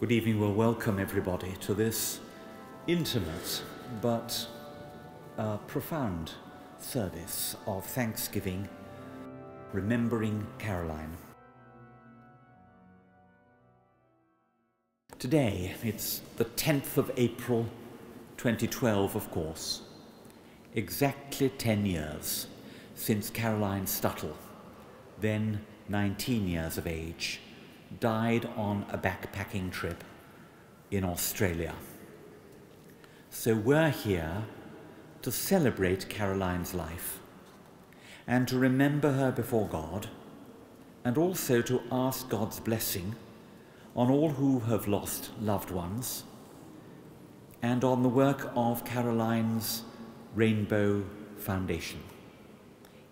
Good evening. We'll welcome everybody to this intimate but profound service of Thanksgiving, remembering Caroline. Today, it's the 10th of April 2012, of course, exactly 10 years since Caroline Stuttle, then 19 years of age, died on a backpacking trip in Australia. So we're here to celebrate Caroline's life and to remember her before God, and also to ask God's blessing on all who have lost loved ones and on the work of Caroline's Rainbow Foundation,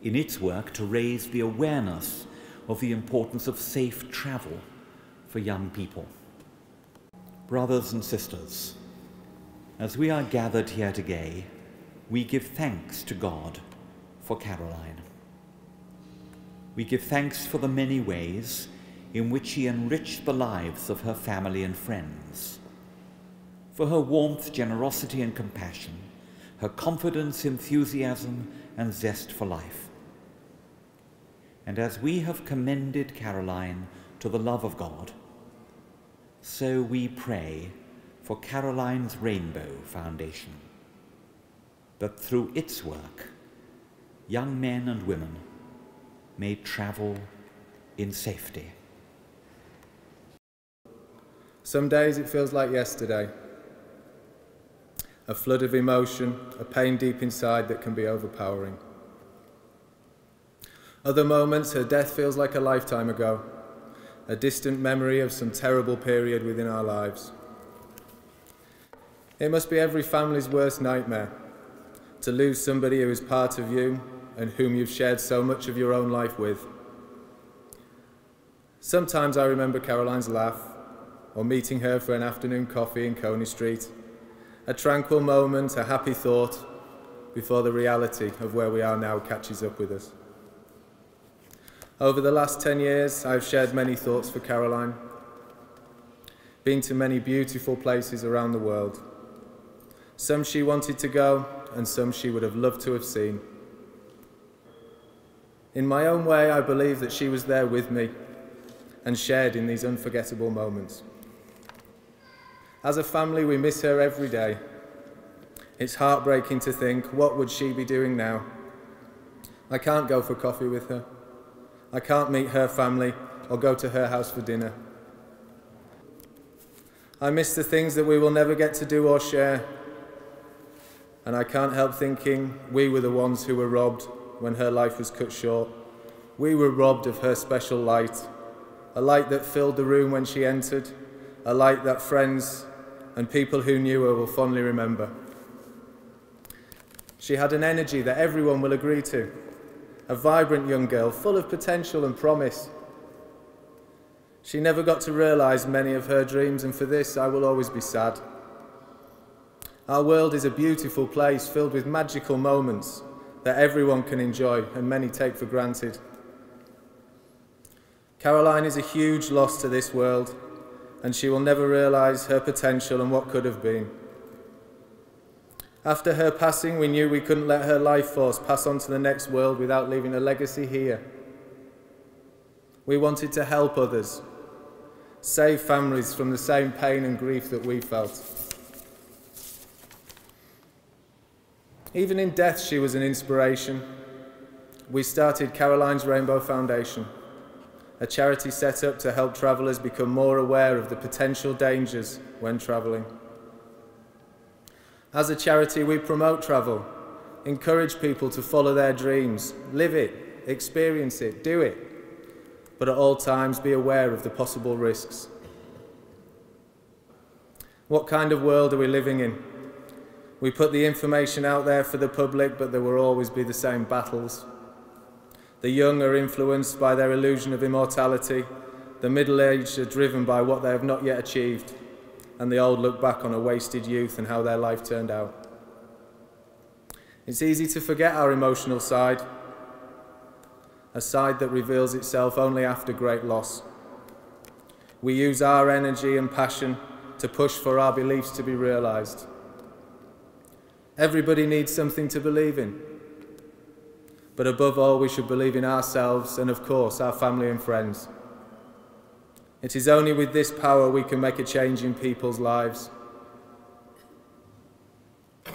in its work to raise the awareness of the importance of safe travel for young people. Brothers and sisters, as we are gathered here today, we give thanks to God for Caroline. We give thanks for the many ways in which she enriched the lives of her family and friends, for her warmth, generosity and compassion, her confidence, enthusiasm and zest for life. And as we have commended Caroline to the love of God, so we pray for Caroline's Rainbow Foundation, that through its work, young men and women may travel in safety. Some days it feels like yesterday. A flood of emotion, a pain deep inside that can be overpowering. Other moments, her death feels like a lifetime ago, a distant memory of some terrible period within our lives. It must be every family's worst nightmare, to lose somebody who is part of you and whom you've shared so much of your own life with. Sometimes I remember Caroline's laugh, or meeting her for an afternoon coffee in Coney Street, a tranquil moment, a happy thought, before the reality of where we are now catches up with us. Over the last 10 years, I've shared many thoughts for Caroline, been to many beautiful places around the world. Some she wanted to go, and some she would have loved to have seen. In my own way, I believe that she was there with me and shared in these unforgettable moments. As a family, we miss her every day. It's heartbreaking to think, what would she be doing now? I can't go for coffee with her. I can't meet her family or go to her house for dinner. I miss the things that we will never get to do or share. And I can't help thinking we were the ones who were robbed when her life was cut short. We were robbed of her special light, a light that filled the room when she entered, a light that friends and people who knew her will fondly remember. She had an energy that everyone will agree to, a vibrant young girl full of potential and promise. She never got to realise many of her dreams, and for this I will always be sad. Our world is a beautiful place filled with magical moments that everyone can enjoy and many take for granted. Caroline is a huge loss to this world, and she will never realise her potential and what could have been. After her passing, we knew we couldn't let her life force pass on to the next world without leaving a legacy here. We wanted to help others, save families from the same pain and grief that we felt. Even in death, she was an inspiration. We started Caroline's Rainbow Foundation, a charity set up to help travellers become more aware of the potential dangers when travelling. As a charity, we promote travel, encourage people to follow their dreams, live it, experience it, do it, but at all times be aware of the possible risks. What kind of world are we living in? We put the information out there for the public, but there will always be the same battles. The young are influenced by their illusion of immortality, the middle-aged are driven by what they have not yet achieved, and the old look back on a wasted youth and how their life turned out. It's easy to forget our emotional side, a side that reveals itself only after great loss. we use our energy and passion to push for our beliefs to be realised. Everybody needs something to believe in. But above all, we should believe in ourselves and, of course, our family and friends. It is only with this power we can make a change in people's lives.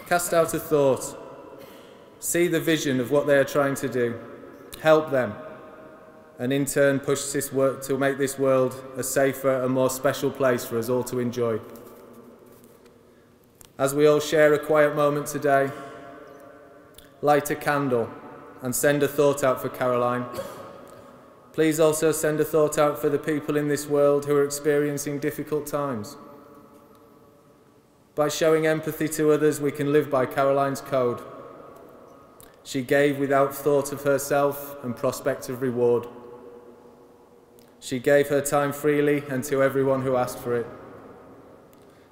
Cast out a thought. See the vision of what they are trying to do. Help them. And in turn push this work to make this world a safer and more special place for us all to enjoy. As we all share a quiet moment today, light a candle and send a thought out for Caroline. Please also send a thought out for the people in this world who are experiencing difficult times. By showing empathy to others, we can live by Caroline's code. She gave without thought of herself and prospect of reward. She gave her time freely and to everyone who asked for it.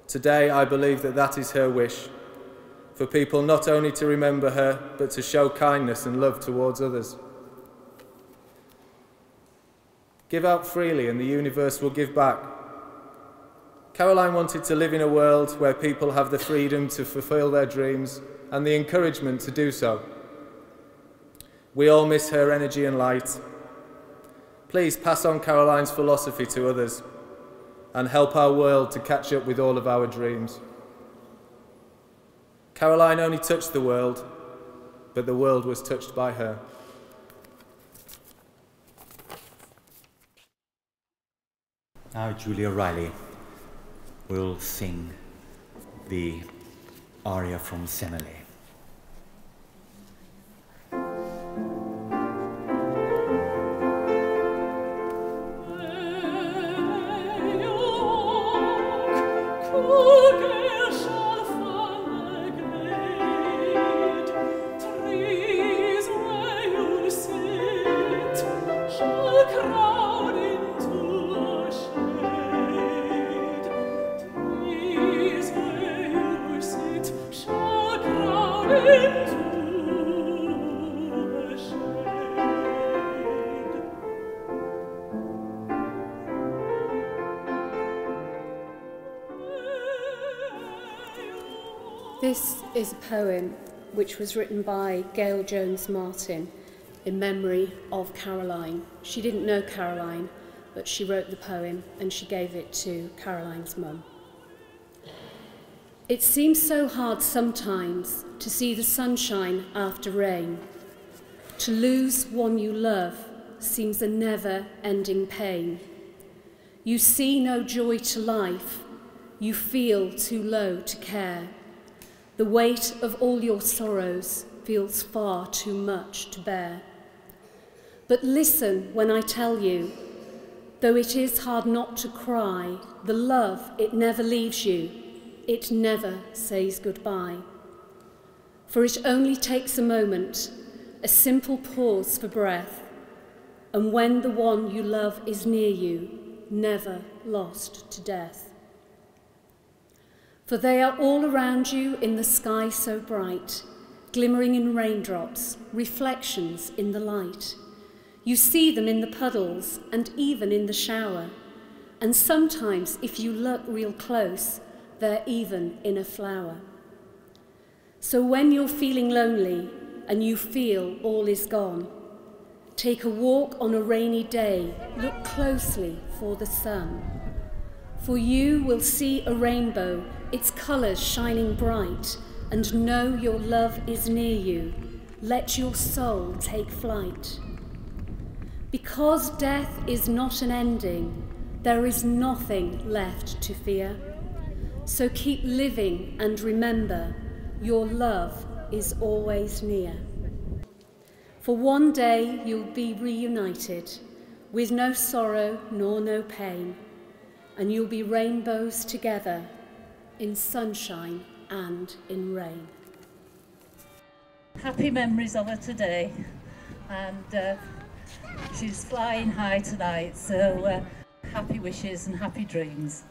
Today, I believe that that is her wish, for people not only to remember her, but to show kindness and love towards others. Give out freely and the universe will give back. Caroline wanted to live in a world where people have the freedom to fulfill their dreams and the encouragement to do so. We all miss her energy and light. Please pass on Caroline's philosophy to others and help our world to catch up with all of our dreams. Caroline only touched the world, but the world was touched by her. Now Julia Riley will sing the aria from Semele. This is a poem which was written by Gail Jones Martin in memory of Caroline. She didn't know Caroline, but she wrote the poem and she gave it to Caroline's mum. It seems so hard sometimes to see the sunshine after rain. To lose one you love seems a never-ending pain. You see no joy to life, you feel too low to care. The weight of all your sorrows feels far too much to bear. But listen when I tell you, though it is hard not to cry, the love, it never leaves you, it never says goodbye. For it only takes a moment, a simple pause for breath, and when the one you love is near you, never lost to death. For they are all around you in the sky so bright, glimmering in raindrops, reflections in the light. You see them in the puddles and even in the shower, and sometimes if you look real close, they're even in a flower. So when you're feeling lonely and you feel all is gone, take a walk on a rainy day, look closely for the sun. For you will see a rainbow, its colours shining bright, and know your love is near you. Let your soul take flight. Because death is not an ending, there is nothing left to fear. So keep living and remember, your love is always near. For one day you'll be reunited, with no sorrow nor no pain, and you'll be rainbows together, in sunshine and in rain. Happy memories of her today, and she's flying high tonight, so happy wishes and happy dreams.